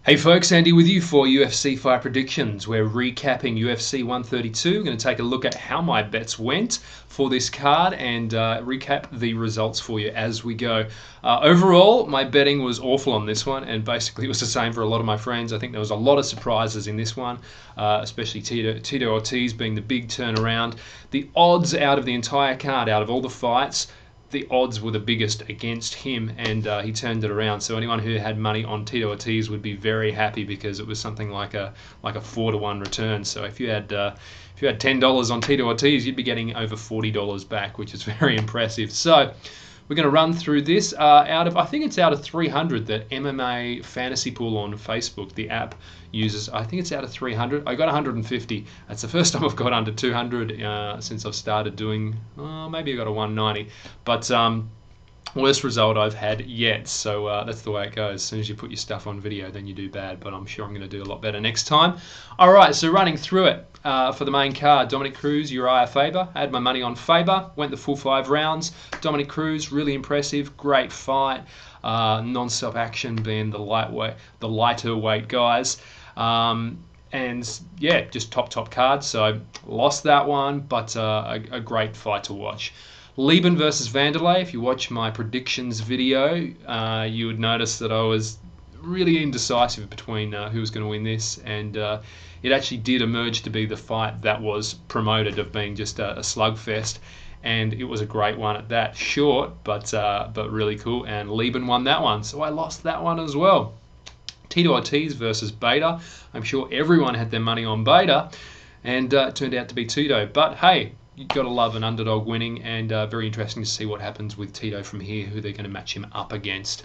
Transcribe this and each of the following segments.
Hey folks, Andy with you for UFC Fight Predictions. We're recapping UFC 132. We're going to take a look at how my bets went for this card and recap the results for you as we go. Overall, my betting was awful on this one, and basically it was the same for a lot of my friends. I think there was a lot of surprises in this one, especially Tito Ortiz being the big turnaround. The odds out of the entire card, out of all the fights, the odds were the biggest against him, and he turned it around. So anyone who had money on Tito Ortiz would be very happy because it was something like a 4-to-1 return. So if you had $10 on Tito Ortiz, you'd be getting over $40 back, which is very impressive. So we're going to run through this I think it's out of 300 that MMA Fantasy Pool on Facebook, the app, uses. I think it's out of 300. I got 150. That's the first time I've got under 200 since I've started doing. Maybe I got a 190, but worst result I've had yet. So that's the way it goes. As soon as you put your stuff on video, then you do bad. But I'm sure I'm going to do a lot better next time. All right, so running through it for the main card: Dominick Cruz, Urijah Faber. I had my money on Faber. Went the full 5 rounds. Dominick Cruz, really impressive, great fight. Non-stop action, being the lighter weight guys. And yeah, just top card. So lost that one, but a great fight to watch. Lieben versus Vanderlei. If you watch my predictions video, you would notice that I was really indecisive between who was going to win this, and it actually did emerge to be the fight that was promoted of being just a slugfest, and it was a great one at that. Short, but really cool, and Lieben won that one, so I lost that one as well. Tito Ortiz versus Bader. I'm sure everyone had their money on Bader, and it turned out to be Tito. But hey, you've got to love an underdog winning, and very interesting to see what happens with Tito from here, who they're going to match him up against.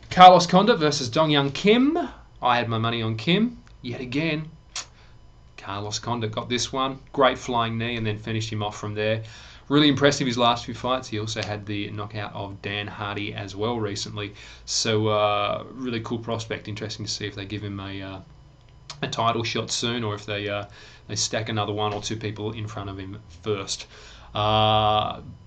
Carlos Condit versus Dong Young Kim. I had my money on Kim. Yet again, Carlos Condit got this one. Great flying knee, and then finished him off from there. Really impressive his last few fights. He also had the knockout of Dan Hardy as well recently. So really cool prospect. Interesting to see if they give him a title shot soon, or if they stack another 1 or 2 people in front of him first.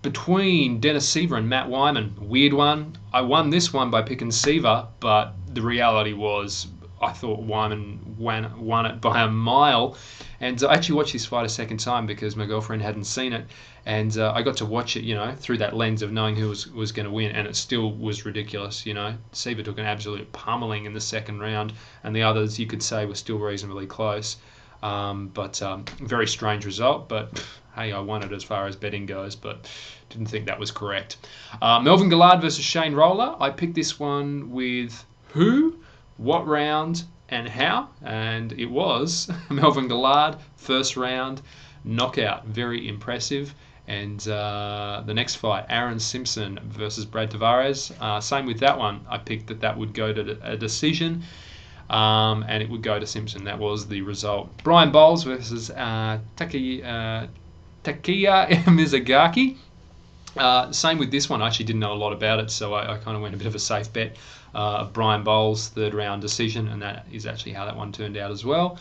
Between Dennis Seaver and Matt Wyman, weird one. I won this one by picking Seaver, but the reality was I thought Wyman won it by a mile. And I actually watched this fight a second time because my girlfriend hadn't seen it, and I got to watch it, through that lens of knowing who was going to win, and it still was ridiculous. Seaver took an absolute pummeling in the second round, and the others, you could say, were still reasonably close. But very strange result, but hey, I won it as far as betting goes, but didn't think that was correct. Melvin Gillard versus Shane Roller. I picked this one with who, what round, and how, and it was Melvin Gillard, first round knockout. Very impressive. And the next fight, Aaron Simpson versus Brad Tavares. Same with that one. I picked that would go to a decision, and it would go to Simpson. That was the result. Brian Bowles versus Takeya Mizugaki. Same with this one. I actually didn't know a lot about it, so I kind of went a bit of a safe bet of Brian Bowles, third round decision, and that is actually how that one turned out as well.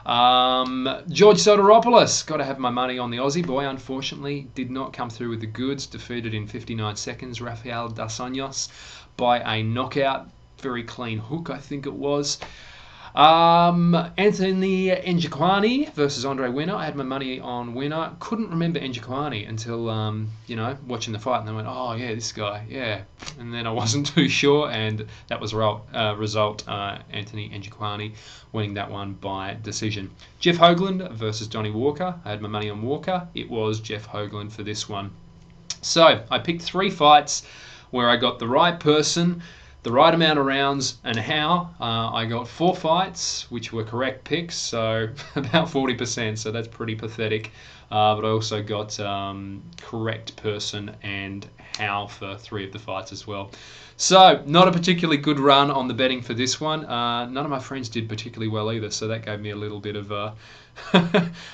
George Soteropoulos, got to have my money on the Aussie boy. Unfortunately, did not come through with the goods. Defeated in 59 seconds Rafael dos Anjos by a knockout. Very clean hook, I think it was. Anthony Njokuani versus Andre Winner. I had my money on Winner. Couldn't remember Njokuani until watching the fight, and I went, oh yeah, this guy, yeah. And then I wasn't too sure, and that was result. Anthony Njokuani winning that one by decision. Jeff Hoagland versus Donnie Walker. I had my money on Walker. It was Jeff Hoagland for this one. So I picked 3 fights where I got the right person, the right amount of rounds, and how. I got 4 fights, which were correct picks, so about 40%, so that's pretty pathetic. But I also got correct person and how for 3 of the fights as well. So not a particularly good run on the betting for this one. None of my friends did particularly well either, so that gave me a little bit of a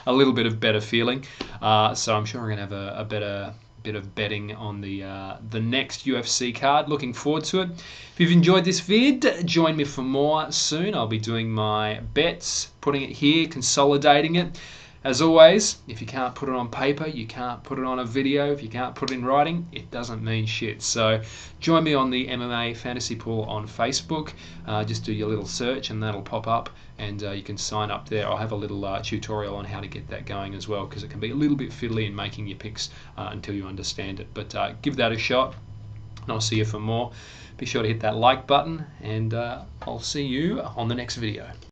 little bit of better feeling. So I'm sure I'm going to have a better bit of betting on the next UFC card. Looking forward to it. If you've enjoyed this vid, join me for more soon. I'll be doing my bets, putting it here, consolidating it. As always, if you can't put it on paper, you can't put it on a video, if you can't put it in writing, it doesn't mean shit. So join me on the MMA Fantasy Pool on Facebook. Just do your little search and that'll pop up, and you can sign up there. I'll have a little tutorial on how to get that going as well, because it can be a little bit fiddly in making your picks until you understand it. But give that a shot, and I'll see you for more. Be sure to hit that like button, and I'll see you on the next video.